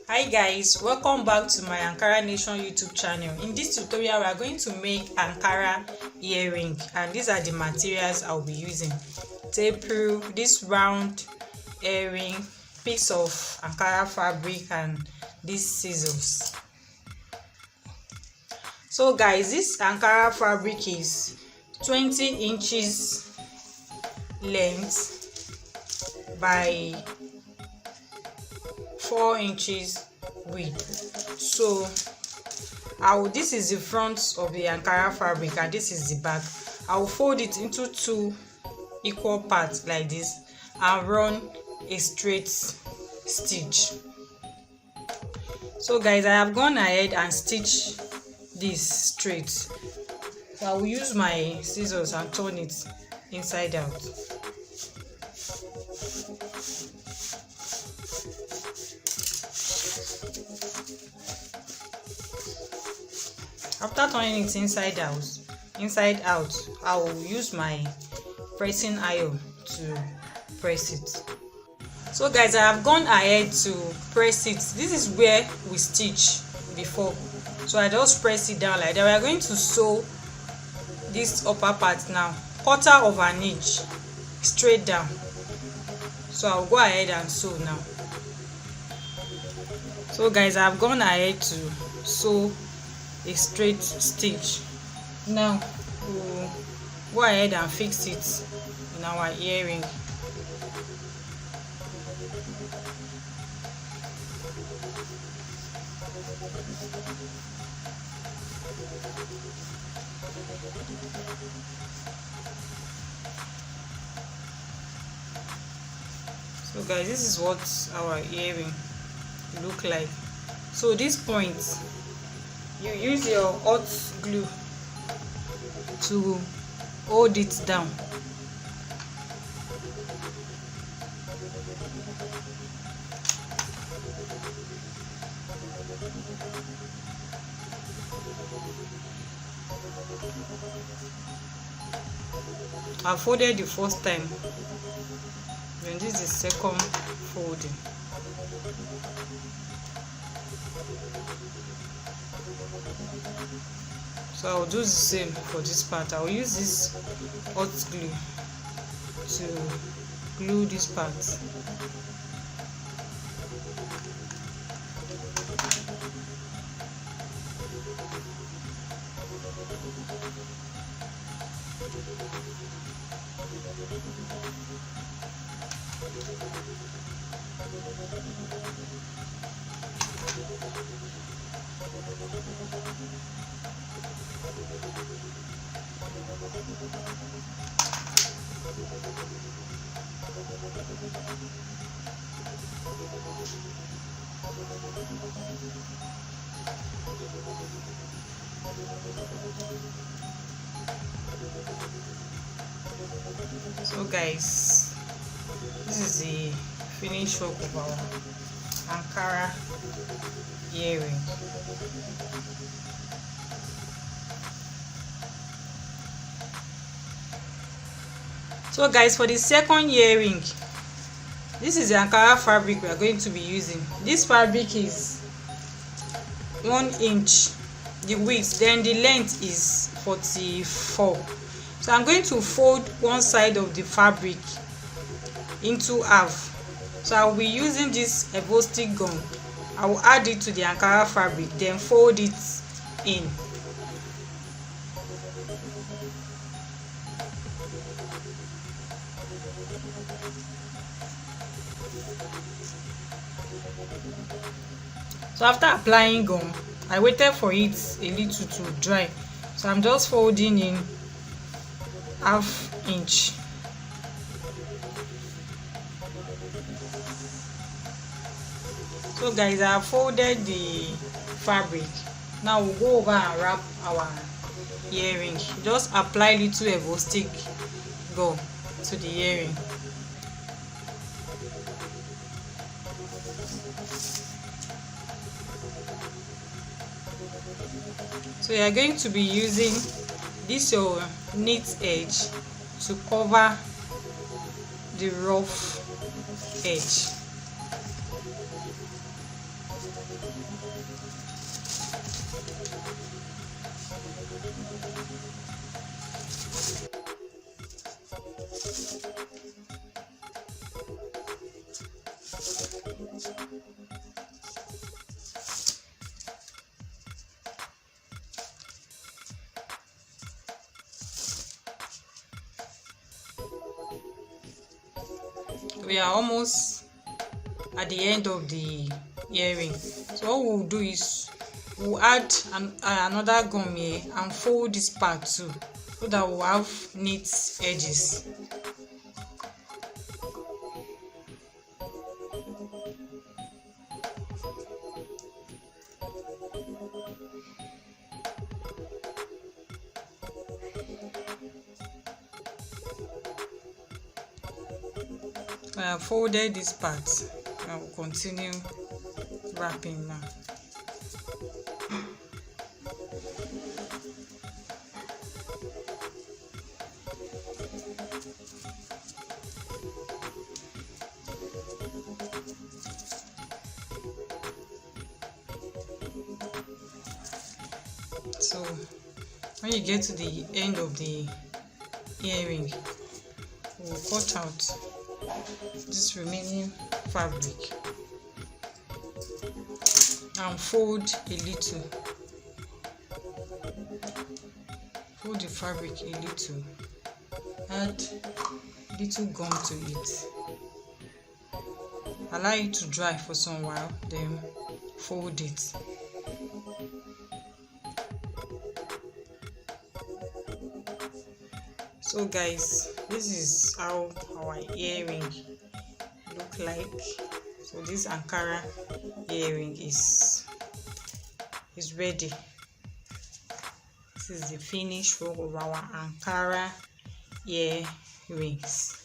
Hi guys, welcome back to my Ankara Nation YouTube channel. In this tutorial we are going to make Ankara earring, and these are the materials I'll be using. Tape rule, this round earring, piece of Ankara fabric, and these scissors. So guys, this Ankara fabric is 20 inches length by 4 inches width. So this is the front of the Ankara fabric and this is the back. I will fold it into 2 equal parts like this and run a straight stitch. So guys, I have gone ahead and stitched this straight. So I will use my scissors and turn it inside out. After turning it inside out, I will use my pressing iron to press it. So guys, I have gone ahead to press it. This is where we stitch before, so I just press it down like that. We are going to sew this upper part now, 1/4 of an inch straight down. So I'll go ahead and sew now. So guys, I have gone ahead to sew a straight stitch. Now we'll go ahead and fix it in our earring. So guys, this is what our earring look like. So this point, you use your hot glue to hold it down. I folded the first time, then this is the second folding. So I'll do the same for this part. I'll use this hot glue to glue this part. So guys, this is the finished work of our Ankara earring. So guys, for the second earring, this is the Ankara fabric we are going to be using. This fabric is 1 inch the width, then the length is 44. So I'm going to fold one side of the fabric into half. So I will be using this Evostic gum. I will add it to the Ankara fabric, then fold it in. So after applying gum, I waited for it a little to dry. So I'm just folding in ½ inch. So guys, I have folded the fabric. Now we'll go over and wrap our earring. Just apply little Evostic gum to the earring. So you are going to be using this your knit edge to cover the rough edge. we are almost at the end of the earring. So what we'll do is we'll add another gum here and fold this part too, so that we'll have neat edges. I have folded this part. I will continue wrapping now. So when you get to the end of the earring, we'll cut out this remaining fabric and fold a little. Fold the fabric a little. Add little gum to it. Allow it to dry for some while, then fold it. So guys, this is how our earring look like. So this Ankara earring is ready. This is the finished look of our Ankara earrings.